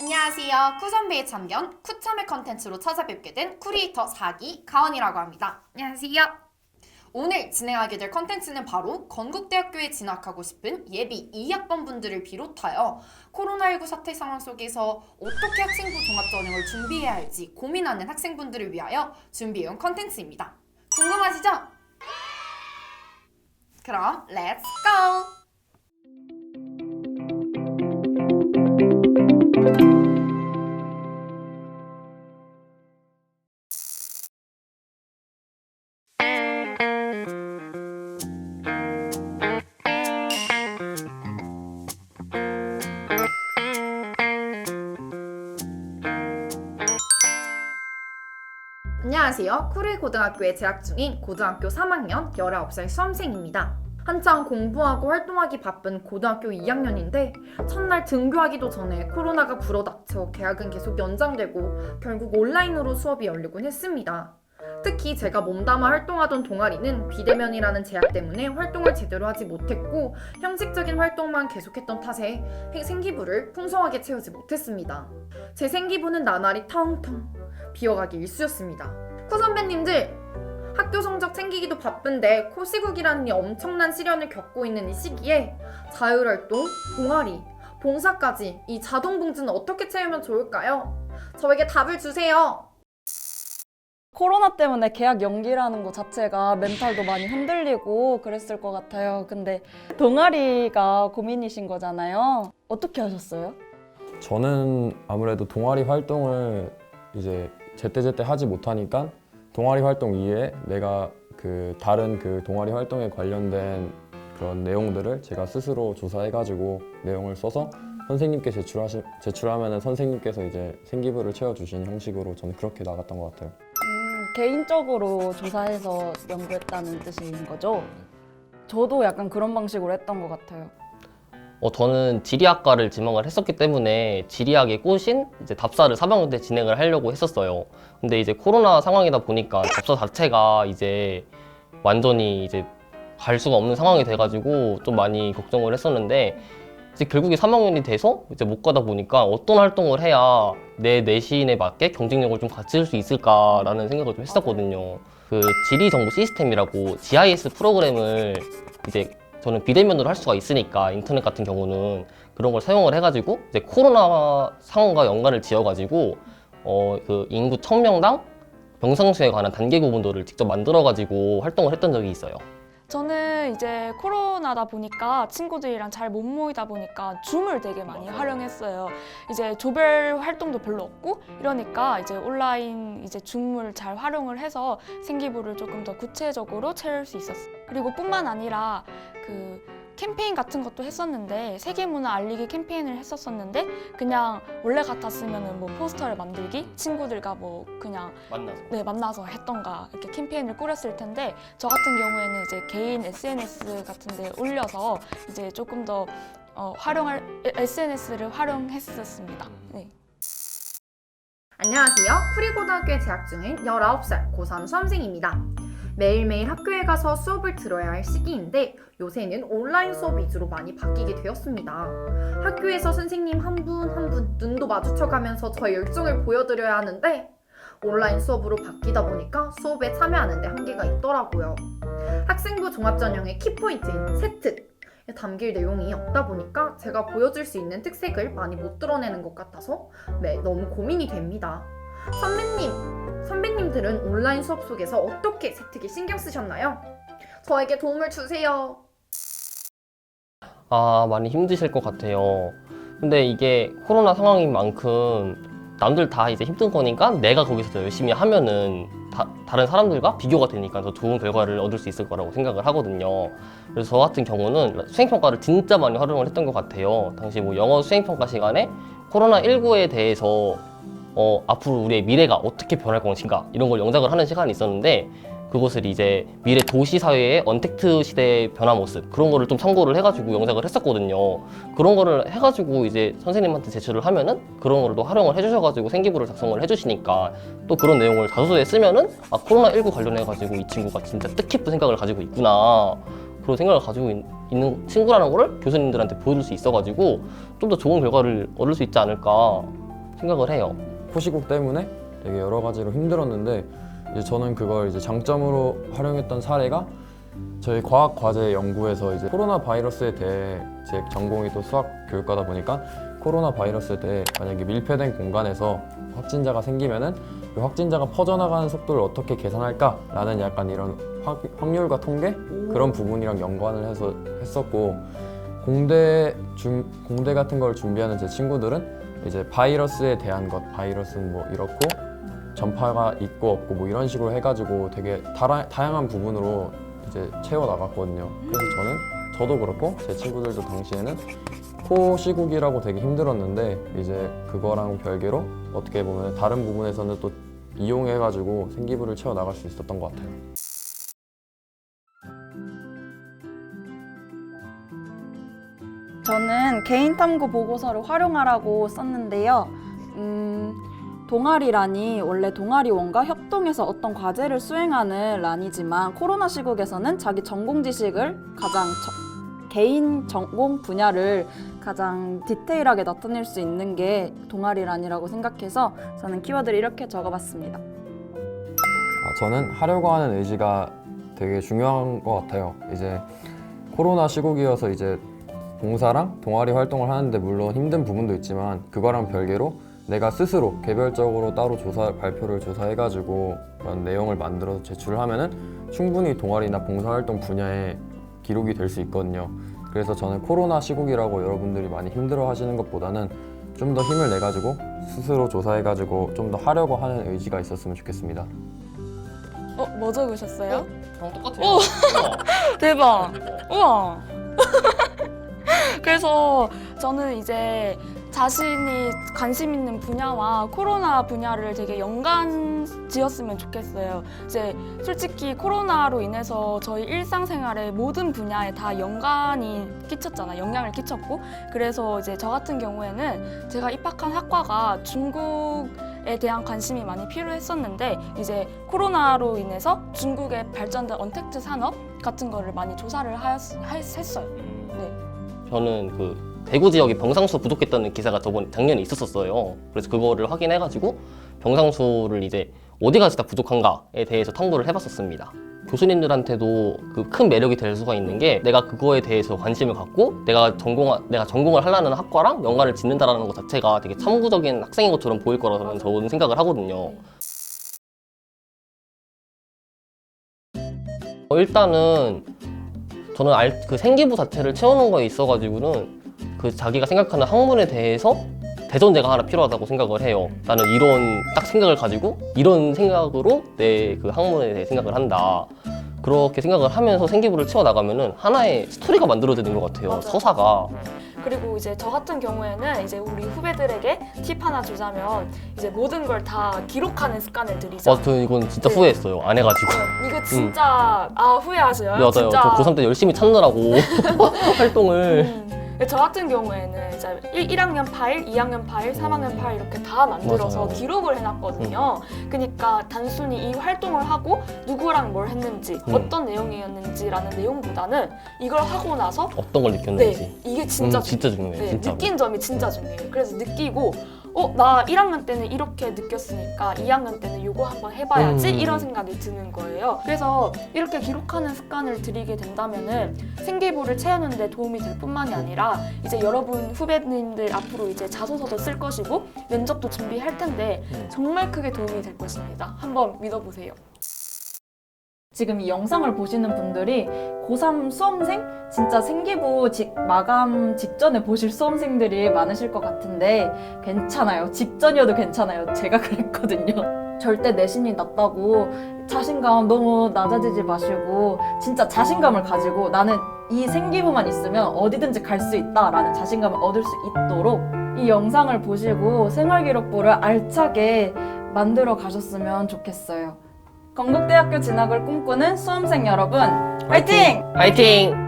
안녕하세요. 쿠선배의 참견, 쿠참의 컨텐츠로 찾아뵙게 된 쿠리에이터 4기 가원이라고 합니다. 안녕하세요. 오늘 진행하게 될 컨텐츠는 바로 건국대학교에 진학하고 싶은 예비 2학번 분들을 비롯하여 코로나19 사태 상황 속에서 어떻게 학생부 종합전형을 준비해야 할지 고민하는 학생분들을 위하여 준비해온 컨텐츠입니다. 궁금하시죠? 그럼 렛츠 고! 안녕하세요. 쿠리고등학교에 재학 중인 고등학교 3학년 19살 수험생입니다. 한창 공부하고 활동하기 바쁜 고등학교 2학년인데 첫날 등교하기도 전에 코로나가 불어닥쳐 개학은 계속 연장되고 결국 온라인으로 수업이 열리곤 했습니다. 특히 제가 몸담아 활동하던 동아리는 비대면이라는 제약 때문에 활동을 제대로 하지 못했고 형식적인 활동만 계속했던 탓에 생기부를 풍성하게 채우지 못했습니다. 제 생기부는 나날이 텅텅 비어가기 일쑤였습니다. 쿠선배님들, 학교 성적 챙기기도 바쁜데 코시국이라는 이 엄청난 시련을 겪고 있는 이 시기에 자율활동, 동아리, 봉사까지 이 자동봉지는 어떻게 채우면 좋을까요? 저에게 답을 주세요. 코로나 때문에 개학 연기라는 것 자체가 멘탈도 많이 흔들리고 그랬을 것 같아요. 근데 동아리가 고민이신 거잖아요. 어떻게 하셨어요? 저는 아무래도 동아리 활동을 이제 제때제때 하지 못하니까 동아리 활동 이외에 내가 다른 동아리 활동에 관련된 그런 내용들을 제가 스스로 조사해가지고 내용을 써서 선생님께 제출하면은 선생님께서 이제 생기부를 채워주신 형식으로 저는 그렇게 나갔던 것 같아요. 개인적으로 조사해서 연구했다는 뜻인 거죠? 저도 약간 그런 방식으로 했던 것 같아요. 저는 지리학과를 지망을 했었기 때문에 지리학에 꽂힌 이제 답사를 3학년 때 진행을 하려고 했었어요. 근데 이제 코로나 상황이다 보니까 답사 자체가 이제 완전히 이제 갈 수가 없는 상황이 돼가지고 좀 많이 걱정을 했었는데 이제 결국에 3학년이 돼서 이제 못 가다 보니까 어떤 활동을 해야 내 내신에 맞게 경쟁력을 좀 갖출 수 있을까라는 생각을 좀 했었거든요. 지리정보 시스템이라고 GIS 프로그램을 이제 저는 비대면으로 할 수가 있으니까 인터넷 같은 경우는 그런 걸 사용을 해가지고 이제 코로나 상황과 연관을 지어가지고 인구 1000명당 병상수에 관한 단계 구분도를 직접 만들어가지고 활동을 했던 적이 있어요. 저는 이제 코로나다 보니까 친구들이랑 잘 못 모이다 보니까 줌을 되게 많이 활용했어요. 이제 조별 활동도 별로 없고 이러니까 이제 온라인 이제 줌을 잘 활용을 해서 생기부를 조금 더 구체적으로 채울 수 있었어요. 그리고 뿐만 아니라 캠페인 같은 것도 했었는데 세계문화 알리기 캠페인을 했었었는데 그냥 원래 같았으면은 뭐 포스터를 만들기 친구들과 뭐 그냥 만나서 했던가 이렇게 캠페인을 꾸렸을 텐데 저 같은 경우에는 이제 개인 SNS 같은데 올려서 이제 조금 더 SNS를 활용했었습니다. 네. 안녕하세요. 쿠리고등학교에 재학 중인 19살 고3 수험생입니다. 매일매일 학교에 가서 수업을 들어야 할 시기인데 요새는 온라인 수업 위주로 많이 바뀌게 되었습니다. 학교에서 선생님 한 분 한 분 눈도 마주쳐가면서 저의 열정을 보여드려야 하는데 온라인 수업으로 바뀌다 보니까 수업에 참여하는 데 한계가 있더라고요. 학생부 종합전형의 키포인트인 세특에 담길 내용이 없다 보니까 제가 보여줄 수 있는 특색을 많이 못 드러내는 것 같아서 너무 고민이 됩니다. 선배님들은 온라인 수업 속에서 어떻게 세특에 신경 쓰셨나요? 저에게 도움을 주세요. 많이 힘드실 것 같아요. 근데 이게 코로나 상황인 만큼 남들 다 이제 힘든 거니까 내가 거기서 더 열심히 하면은 다른 사람들과 비교가 되니까 더 좋은 결과를 얻을 수 있을 거라고 생각을 하거든요. 그래서 저 같은 경우는 수행평가를 진짜 많이 활용을 했던 것 같아요. 당시 영어 수행평가 시간에 코로나19에 대해서 앞으로 우리의 미래가 어떻게 변할 것인가 이런 걸 영작을 하는 시간이 있었는데 그것을 이제 미래 도시 사회의 언택트 시대의 변화 모습 그런 거를 좀 참고를 해가지고 영작을 했었거든요. 그런 거를 해가지고 이제 선생님한테 제출을 하면은 그런 거를 또 활용을 해주셔가지고 생기부를 작성을 해주시니까 또 그런 내용을 자소서에 쓰면은 코로나19 관련해가지고 이 친구가 진짜 뜻깊은 생각을 가지고 있구나 그런 생각을 가지고 있는 친구라는 거를 교수님들한테 보여줄 수 있어가지고 좀 더 좋은 결과를 얻을 수 있지 않을까 생각을 해요. 코시국 때문에 되게 여러 가지로 힘들었는데 이제 저는 그걸 이제 장점으로 활용했던 사례가 저희 과학 과제 연구에서 이제 코로나 바이러스에 대해 제 전공이 또 수학 교육과다 보니까 코로나 바이러스에 대해 만약에 밀폐된 공간에서 확진자가 생기면은 그 확진자가 퍼져나가는 속도를 어떻게 계산할까라는 약간 이런 확률과 통계 그런 부분이랑 연관을 해서 했었고 공대 같은 걸 준비하는 제 친구들은 이제 바이러스에 대한 것, 바이러스는 뭐 이렇고 전파가 있고 없고 뭐 이런 식으로 해가지고 되게 다양한 부분으로 이제 채워 나갔거든요. 그래서 저도 그렇고 제 친구들도 당시에는 코 시국이라고 되게 힘들었는데 이제 그거랑 별개로 어떻게 보면 다른 부분에서는 또 이용해가지고 생기부를 채워 나갈 수 있었던 것 같아요. 저는 개인 탐구 보고서를 활용하라고 썼는데요. 동아리란이 원래 동아리원과 협동해서 어떤 과제를 수행하는 란이지만 코로나 시국에서는 자기 전공 지식을 개인 전공 분야를 가장 디테일하게 나타낼 수 있는 게 동아리란이라고 생각해서 저는 키워드를 이렇게 적어봤습니다. 저는 하려고 하는 의지가 되게 중요한 것 같아요. 이제 코로나 시국이어서 이제 봉사랑 동아리 활동을 하는데 물론 힘든 부분도 있지만 그거랑 별개로 내가 스스로 개별적으로 따로 발표를 조사해가지고 그런 내용을 만들어서 제출을 하면은 충분히 동아리나 봉사활동 분야에 기록이 될 수 있거든요. 그래서 저는 코로나 시국이라고 여러분들이 많이 힘들어 하시는 것보다는 좀 더 힘을 내가지고 스스로 조사해가지고 좀 더 하려고 하는 의지가 있었으면 좋겠습니다. 뭐 적으셨어요? 저랑 똑같아요. 오! 대박! 우와! 그래서 저는 이제 자신이 관심 있는 분야와 코로나 분야를 되게 연관 지었으면 좋겠어요. 이제 솔직히 코로나로 인해서 저희 일상생활의 모든 분야에 다 영향을 끼쳤고, 그래서 이제 저 같은 경우에는 제가 입학한 학과가 중국에 대한 관심이 많이 필요했었는데 이제 코로나로 인해서 중국에 발전된 언택트 산업 같은 거를 많이 조사를 했어요. 네. 저는 그 대구 지역에 병상수 부족했다는 기사가 작년에 있었어요. 그래서 그거를 확인해가지고 병상수를 이제 어디 가서 다 부족한가에 대해서 탐구를 해봤었습니다. 교수님들한테도 그 큰 매력이 될 수가 있는 게 내가 그거에 대해서 관심을 갖고 내가 전공을 하려는 학과랑 연관을 짓는다라는 것 자체가 되게 참고적인 학생인 것처럼 보일 거라는 저는 생각을 하거든요. 일단은 저는 그 생기부 자체를 채우는 거에 있어가지고는 그 자기가 생각하는 학문에 대해서 대전제가 하나 필요하다고 생각을 해요. 나는 이런 딱 생각을 가지고 이런 생각으로 내 그 학문에 대해 생각을 한다. 그렇게 생각을 하면서 생기부를 채워나가면은 하나의 스토리가 만들어지는 것 같아요. 맞아요. 서사가. 그리고 이제 저 같은 경우에는 이제 우리 후배들에게 팁 하나 주자면 이제 모든 걸 다 기록하는 습관을 들이자. 저 이건 진짜 네. 후회했어요. 안 해가지고. 이거 진짜 후회하세요. 맞아요. 진짜. 저 고3 때 열심히 찾느라고 활동을. 저 같은 경우에는 이제 1학년 파일, 2학년 파일, 3학년 파일 이렇게 다 만들어서 맞아요. 기록을 해놨거든요. 그러니까 단순히 이 활동을 하고 누구랑 뭘 했는지, 어떤 내용이었는지라는 내용보다는 이걸 하고 나서 어떤 걸 느꼈는지. 이게 진짜 진짜 중요해요. 네, 진짜. 느낀 점이 진짜 중요해요. 그래서 느끼고 나 1학년 때는 이렇게 느꼈으니까 2학년 때는 이거 한번 해봐야지 이런 생각이 드는 거예요. 그래서 이렇게 기록하는 습관을 들이게 된다면은 생기부를 채우는 데 도움이 될 뿐만이 아니라 이제 여러분 후배님들 앞으로 이제 자소서도 쓸 것이고 면접도 준비할 텐데 정말 크게 도움이 될 것입니다. 한번 믿어보세요. 지금 이 영상을 보시는 분들이 고3 수험생? 진짜 생기부 마감 직전에 보실 수험생들이 많으실 것 같은데 괜찮아요. 직전이어도 괜찮아요. 제가 그랬거든요. 절대 내신이 낮다고 자신감 너무 낮아지지 마시고 진짜 자신감을 가지고 나는 이 생기부만 있으면 어디든지 갈 수 있다라는 자신감을 얻을 수 있도록 이 영상을 보시고 생활기록부를 알차게 만들어 가셨으면 좋겠어요. 건국대학교 진학을 꿈꾸는 수험생 여러분, 화이팅! 화이팅!